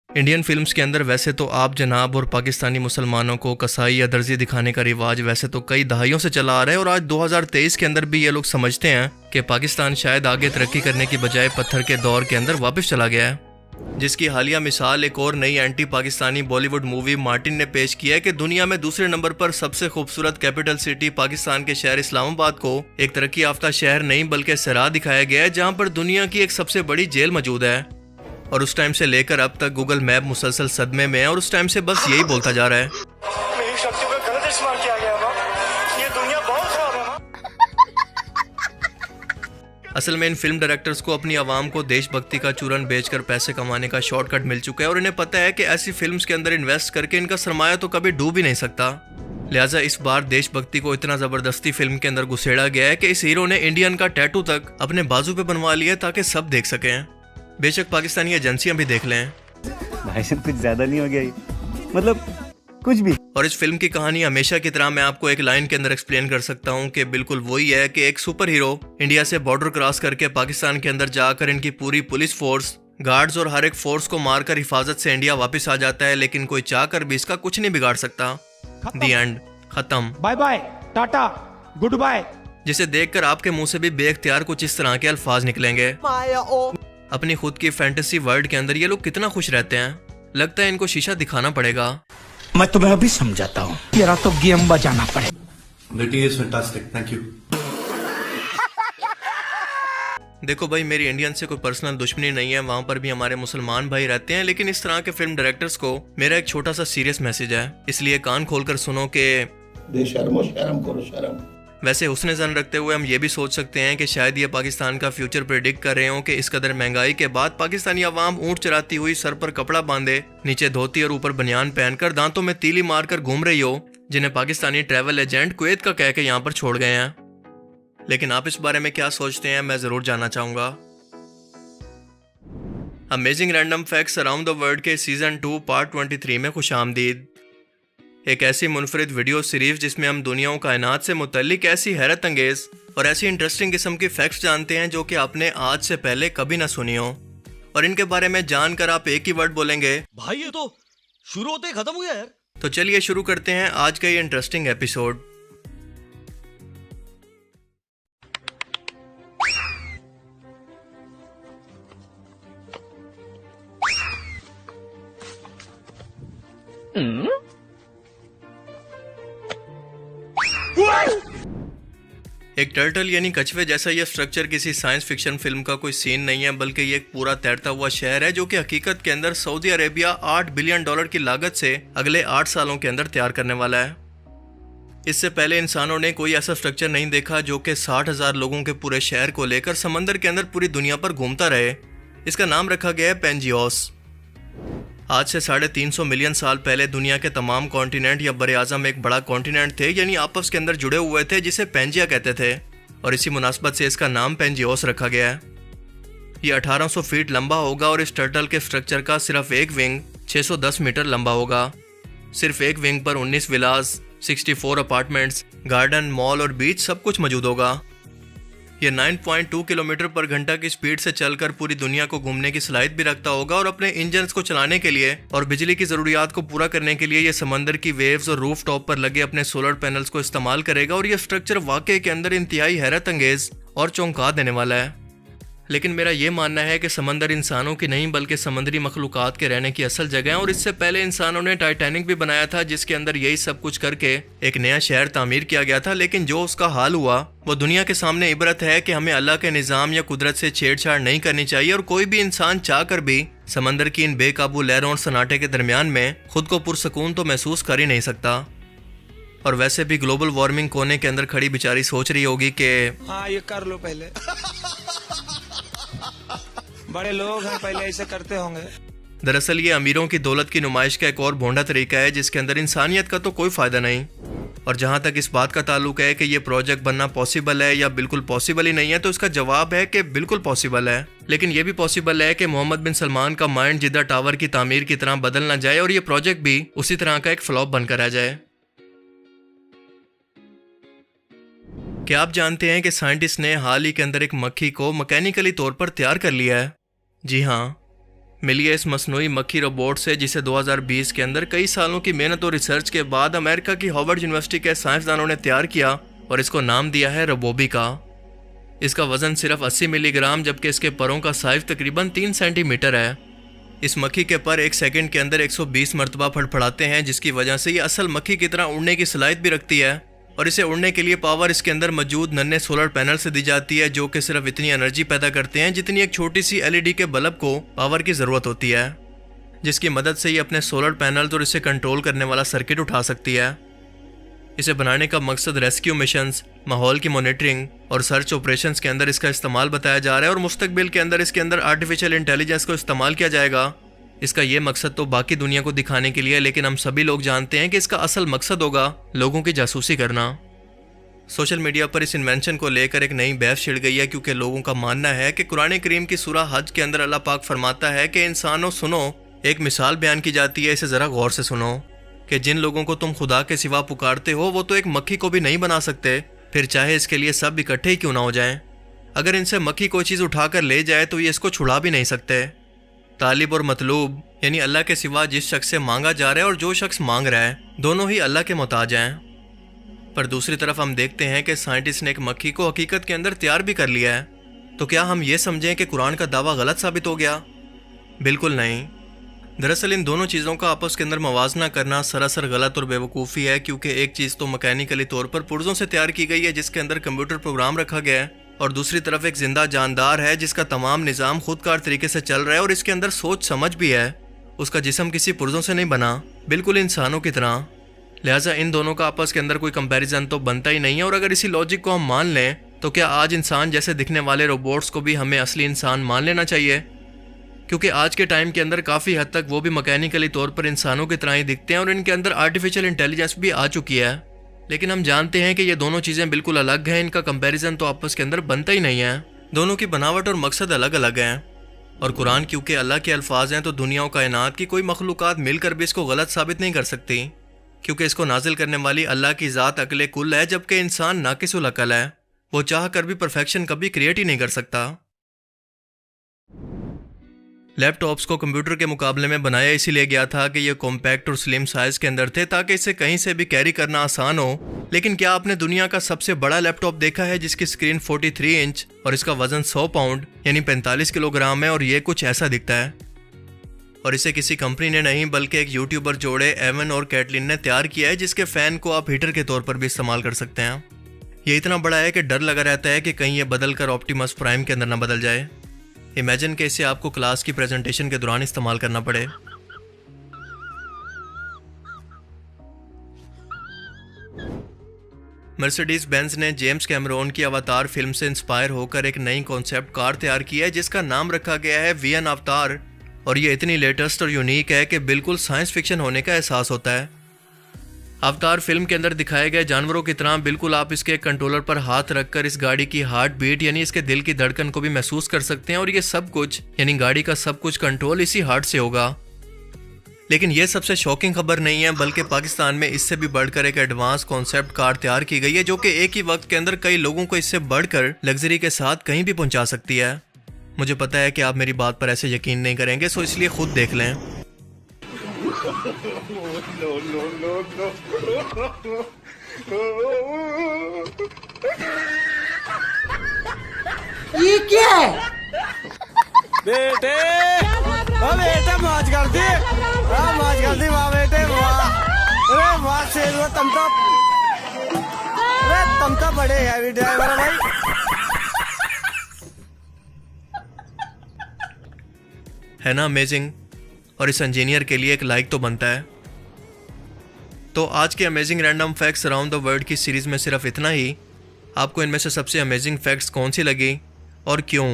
Indian films के अंदर वैसे तो आप जनाब और पाकिस्तानी मुसलमानों को कसाई या दर्जी दिखाने का रिवाज वैसे तो कई दहाइयों से चला आ रहा है और आज 2023 के अंदर भी ये लोग समझते हैं कि पाकिस्तान शायद आगे तरक्की करने की बजाय पत्थर के दौर के अंदर वापस चला गया है, जिसकी हालिया मिसाल एक और नई anti Pakistani Bollywood movie Martin ने पेश किया है कि दुनिया में दूसरे नंबर पर सबसे खूबसूरत कैपिटल सिटी पाकिस्तान के शहर इस्लामाबाद को एक तरक्की याफ्ता शहर नहीं बल्कि सहरा दिखाया गया है जहां पर दुनिया की एक सबसे बड़ी जेल मौजूद है। और उस टाइम से लेकर अब तक गूगल मैप मुसलसल सदमे में है और उस टाइम से बस यही बोलता जा रहा है। मेरी शक्ति का गलत इस्तेमाल किया गया है। ये दुनिया बहुत खराब है। असल में इन फिल्म डायरेक्टर्स को अपनी आवाम को देशभक्ति का चूरन बेचकर पैसे कमाने का शॉर्टकट मिल चुका है और इन्हें पता है कि ऐसी फिल्म्स के अंदर इन्वेस्ट करके इनका सरमाया तो कभी डूब ही नहीं सकता। लिहाजा इस बार देशभक्ति को इतना जबरदस्ती फिल्म के अंदर घुसेड़ा गया है कि इस हीरो ने इंडियन का टैटू तक अपने बाजू पे बनवा लिया ताकि सब देख सकें, बेशक पाकिस्तानी एजेंसियां भी देख लें। भाई साहब कुछ ज्यादा नहीं हो गया ये? मतलब कुछ भी। और इस फिल्म की कहानी हमेशा की तरह मैं आपको एक लाइन के अंदर एक्सप्लेन कर सकता हूँ कि बिल्कुल वही है कि एक सुपर हीरो इंडिया से बॉर्डर क्रॉस करके पाकिस्तान के अंदर जाकर इनकी पूरी पुलिस फोर्स, गार्ड्स और हर एक फोर्स को मारकर हिफाजत से इंडिया वापस आ जाता है, लेकिन कोई चाहकर भी इसका कुछ नहीं बिगाड़ सकता। दी एंड, खत्म, bye bye, tata, goodbye. जिसे देखकर आपके मुंह से भी बेख्तियार कुछ इस तरह के अल्फाज निकलेंगे। अपनी खुद की फैंटेसी वर्ल्ड के अंदर ये लोग कितना खुश रहते हैं, लगता है इनको शीशा दिखाना पड़ेगा। मैं तुम्हें अभी समझाता हूँ, तेरा तो गेम बजाना पड़ेगा। Knitting is fantastic, thank you. देखो भाई, मेरी इंडियन से कोई पर्सनल दुश्मनी नहीं है, वहां पर भी हमारे मुसलमान भाई रहते हैं, लेकिन इस तरह के फिल्म डायरेक्टर्स को मेरा एक छोटा सा सीरियस मैसेज है, इसलिए कान खोलकर सुनो कि शर्म करो शर्म। वैसे हुस्न ज़न रखते हुए हम ये भी सोच सकते हैं कि शायद ये पाकिस्तान का फ्यूचर प्रेडिक्ट कर रहे हो कि इस कदर महंगाई के बाद पाकिस्तानी अवाम ऊंट चराती हुई सर पर कपड़ा बांधे, नीचे धोती और ऊपर बनियान पहनकर दांतों में तीली मारकर घूम रही हो, जिन्हें पाकिस्तानी ट्रैवल एजेंट कुवैत का कह के यहाँ पर छोड़ गए हैं। लेकिन आप इस बारे में क्या सोचते हैं, मैं जरूर जानना चाहूंगा। Amazing random facts around the world के सीजन 2 पार्ट 23 में खुशामदीद। एक ऐसी मुनफरिद वीडियो सीरीज जिसमें हम दुनिया कायनात से मुतल्लिक ऐसी हैरत अंगेज और ऐसी इंटरेस्टिंग किस्म की फैक्ट्स जानते हैं जो कि आपने आज से पहले कभी ना सुनी हो, और इनके बारे में जानकर आप एक ही वर्ड बोलेंगे, भाई ये तो शुरू होते ही खत्म हो गया यार। तो चलिए शुरू करते हैं आज का ये इंटरेस्टिंग एपिसोड। एक टर्टल यानी कछुए जैसा यह स्ट्रक्चर किसी साइंस फिक्शन फिल्म का कोई सीन नहीं है, बल्कि ये एक पूरा तैरता हुआ शहर है जो कि हकीकत के अंदर सऊदी अरेबिया $8 बिलियन की लागत से अगले 8 सालों के अंदर तैयार करने वाला है। इससे पहले इंसानों ने कोई ऐसा स्ट्रक्चर नहीं देखा जो कि 60,000 लोगों के पूरे शहर को लेकर समंदर के अंदर पूरी दुनिया पर घूमता रहे। इसका नाम रखा गया है पेंजियोस। आज से 350 मिलियन साल पहले दुनिया के तमाम कॉन्टिनेंट या बरे आज़म एक बड़ा कॉन्टिनेंट थे, यानी आपस के अंदर जुड़े हुए थे, जिसे पेंजिया कहते थे, और इसी मुनासबत से इसका नाम पेंजियोस रखा गया है। ये 1800 फीट लंबा होगा और इस टर्टल के स्ट्रक्चर का सिर्फ एक विंग 610 मीटर लंबा होगा। सिर्फ एक विंग पर 19 विलास, 64 अपार्टमेंट्स, गार्डन, मॉल और बीच सब कुछ मौजूद होगा। ये 9.2 किलोमीटर पर घंटा की स्पीड से चलकर पूरी दुनिया को घूमने की सलाहियत भी रखता होगा और अपने इंजन्स को चलाने के लिए और बिजली की जरूरियात को पूरा करने के लिए ये समंदर की वेव्स और रूफ टॉप पर लगे अपने सोलर पैनल्स को इस्तेमाल करेगा। और ये स्ट्रक्चर वाकई के अंदर इंतहाई हैरत अंगेज और चौंका देने वाला है। लेकिन मेरा ये मानना है कि समंदर इंसानों की नहीं बल्कि समुद्री मखलूकात के रहने की असल जगह है, और इससे पहले इंसानों ने टाइटैनिक भी बनाया था जिसके अंदर यही सब कुछ करके एक नया शहर तामीर किया गया था। लेकिन जो उसका हाल हुआ वो दुनिया के सामने इबरत है कि हमें अल्लाह के निज़ाम या कुदरत से छेड़छाड़ नहीं करनी चाहिए, और कोई भी इंसान चाह कर भी समंदर की इन बेकाबू लहरों और सन्नाटे के दरमियान में खुद को पुरसकून तो महसूस कर ही नहीं सकता। और वैसे भी ग्लोबल वार्मिंग कोने के अंदर खड़ी बेचारी सोच रही होगी कि हाँ ये कर लो पहले बड़े लोग हैं, पहले ऐसे करते होंगे। दरअसल ये अमीरों की दौलत की नुमाइश का एक और भोंडा तरीका है जिसके अंदर इंसानियत का तो कोई फायदा नहीं। और जहां तक इस बात का ताल्लुक है कि ये प्रोजेक्ट बनना पॉसिबल है या बिल्कुल पॉसिबल ही नहीं है, तो इसका जवाब है कि बिल्कुल पॉसिबल है। लेकिन ये भी पॉसिबल है कि मोहम्मद बिन सलमान का माइंड जिद्दा टावर की तामीर की तरह बदल ना जाए और ये प्रोजेक्ट भी उसी तरह का एक फ्लॉप बनकर रह जाए। क्या आप जानते हैं कि साइंटिस्ट ने हाल ही के अंदर एक मक्खी को मैकेनिकली तौर पर तैयार कर लिया है? जी हाँ, मिली है इस मसनूई मक्खी रोबोट से, जिसे 2020 के अंदर कई सालों की मेहनत और रिसर्च के बाद अमेरिका की हार्वर्ड यूनिवर्सिटी के साइंसदानों ने तैयार किया और इसको नाम दिया है रोबोबिका। इसका वजन सिर्फ 80 मिलीग्राम, जबकि इसके परों का साइज तकरीबन 3 सेंटीमीटर है। इस मक्खी के पर 1 सेकंड के अंदर 120 मरतबा फड़फड़ाते हैं, जिसकी वजह से ये असल मक्खी की तरह उड़ने की सलाहियत भी रखती है। और इसे उड़ने के लिए पावर इसके अंदर मौजूद नन्हे सोलर पैनल से दी जाती है, जो कि सिर्फ इतनी एनर्जी पैदा करते हैं जितनी एक छोटी सी LED के बल्ब को पावर की ज़रूरत होती है, जिसकी मदद से ये अपने सोलर पैनल और इसे कंट्रोल करने वाला सर्किट उठा सकती है। इसे बनाने का मकसद रेस्क्यू मिशंस, माहौल की मॉनिटरिंग और सर्च ऑपरेशंस के अंदर इसका इस्तेमाल बताया जा रहा है और मुस्तकबिल के अंदर इसके अंदर आर्टिफिशियल इंटेलिजेंस को इस्तेमाल किया जाएगा। इसका ये मकसद तो बाकी दुनिया को दिखाने के लिए, लेकिन हम सभी लोग जानते हैं कि इसका असल मकसद होगा लोगों की जासूसी करना। सोशल मीडिया पर इस इन्वेंशन को लेकर एक नई बहस छिड़ गई है, क्योंकि लोगों का मानना है कि कुरान करीम की सूरा हज के अंदर अल्लाह पाक फरमाता है कि इंसानों सुनो, एक मिसाल बयान की जाती है, इसे ज़रा गौर से सुनो, कि जिन लोगों को तुम खुदा के सिवा पुकारते हो वो तो एक मक्खी को भी नहीं बना सकते, फिर चाहे इसके लिए सब इकट्ठे ही क्यों ना हो जाएं। अगर इनसे मक्खी कोई चीज़ उठाकर ले जाए तो ये इसको छुड़ा भी नहीं सकते। तालिब और मतलूब यानी अल्लाह के सिवा जिस शख्स से मांगा जा रहा है और जो शख्स मांग रहा है, दोनों ही अल्लाह के मोहताज हैं। पर दूसरी तरफ हम देखते हैं कि साइंटिस्ट ने एक मक्खी को हकीकत के अंदर तैयार भी कर लिया है। तो क्या हम ये समझें कि कुरान का दावा गलत साबित हो गया? बिल्कुल नहीं। दरअसल इन दोनों चीज़ों का आपस के अंदर मवाजना करना सरासर गलत और बेवकूफ़ी है, क्योंकि एक चीज़ तो मैकेनिकली तौर पर पुर्जों से तैयार की गई है जिसके अंदर कंप्यूटर प्रोग्राम रखा गया है, और दूसरी तरफ एक जिंदा जानदार है जिसका तमाम निज़ाम खुदकार तरीके से चल रहा है और इसके अंदर सोच समझ भी है। उसका जिस्म किसी पुर्जों से नहीं बना, बिल्कुल इंसानों की तरह। लिहाजा इन दोनों का आपस के अंदर कोई कंपैरिजन तो बनता ही नहीं है। और अगर इसी लॉजिक को हम मान लें तो क्या आज इंसान जैसे दिखने वाले रोबोट्स को भी हमें असली इंसान मान लेना चाहिए? क्योंकि आज के टाइम के अंदर काफ़ी हद तक वो भी मैकेनिकली तौर पर इंसानों की तरह ही दिखते हैं और इनके अंदर आर्टिफिशियल इंटेलिजेंस भी आ चुकी है। लेकिन हम जानते हैं कि ये दोनों चीज़ें बिल्कुल अलग हैं, इनका कंपैरिजन तो आपस के अंदर बनता ही नहीं है। दोनों की बनावट और मकसद अलग अलग हैं। और कुरान क्योंकि अल्लाह के अल्फाज हैं तो दुनिया और कायनात की कोई मखलूक़ात मिलकर भी इसको गलत साबित नहीं कर सकती, क्योंकि इसको नाजिल करने वाली अल्लाह की ज़ात अक्ल कुल है, जबकि इंसान नाकिसुल अकल है। वो चाह कर भी परफेक्शन कभी क्रिएट ही नहीं कर सकता। लैपटॉप्स को कंप्यूटर के मुकाबले में बनाया इसीलिए गया था कि ये कॉम्पैक्ट और स्लिम साइज के अंदर थे, ताकि इसे कहीं से भी कैरी करना आसान हो। लेकिन क्या आपने दुनिया का सबसे बड़ा लैपटॉप देखा है जिसकी स्क्रीन 43 इंच और इसका वजन 100 पाउंड यानी 45 किलोग्राम है, और ये कुछ ऐसा दिखता है। और इसे किसी कंपनी ने नहीं बल्कि एक यूट्यूबर जोड़े एवन और कैटलिन ने तैयार किया है, जिसके फैन को आप हीटर के तौर पर भी इस्तेमाल कर सकते हैं। ये इतना बड़ा है कि डर लगा रहता है कि कहीं ये बदल कर ऑप्टिमस प्राइम के अंदर ना बदल जाए। इमेजिन कि इसे आपको क्लास की प्रेजेंटेशन के दौरान इस्तेमाल करना पड़े। मर्सिडीज बेंज ने जेम्स कैमरोन की अवतार फिल्म से इंस्पायर होकर एक नई कॉन्सेप्ट कार तैयार की है, जिसका नाम रखा गया है VN अवतार। और ये इतनी लेटेस्ट और यूनिक है कि बिल्कुल साइंस फिक्शन होने का एहसास होता है। अवतार फिल्म के अंदर दिखाए गए जानवरों की तरह बिल्कुल आप इसके कंट्रोलर पर हाथ रखकर इस गाड़ी की हार्ट बीट यानी इसके दिल की धड़कन को भी महसूस कर सकते हैं, और ये सब कुछ यानी गाड़ी का सब कुछ कंट्रोल इसी हार्ट से होगा। लेकिन यह सबसे शॉकिंग खबर नहीं है, बल्कि पाकिस्तान में इससे भी बढ़कर एक एडवांस कॉन्सेप्ट कार तैयार की गई है, जो कि एक ही वक्त के अंदर कई लोगों को इससे बढ़कर लग्जरी के साथ कहीं भी पहुंचा सकती है। मुझे पता है कि आप मेरी बात पर ऐसे यकीन नहीं करेंगे, सो इसलिए खुद देख लें। ये क्या है? बेटे बेटे मौज कर दी, मौज कर दी वाह बेटे वाह। अरे वाह शेर तुम तो बड़े हैवी ड्राइवर भाई। है ना अमेजिंग? और इस इंजीनियर के लिए एक लाइक तो बनता है। तो आज के amazing random facts around the world की सीरीज में सिर्फ इतना ही। आपको इनमें से सबसे अमेजिंग फैक्ट्स कौन सी लगी और क्यों?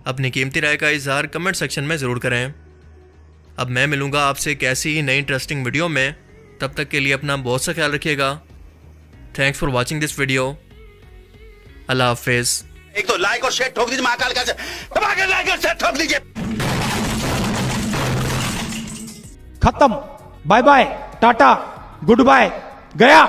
अपनी कीमती राय का इजहार कमेंट सेक्शन में ज़रूर करें। अब मैं मिलूंगा आपसे एक ऐसी ही नई इंटरेस्टिंग वीडियो में। तब तक के लिए अपना बहुत सा ख्याल रखिएगा। Thanks for watching this video. अल्लाह हाफिज़। एक तो लाइक और शेयर ठोक दीजिए, महाकाल का लाइक और शेयर ठोक दीजिए। खत्म। Bye bye, tata, goodbye, गया।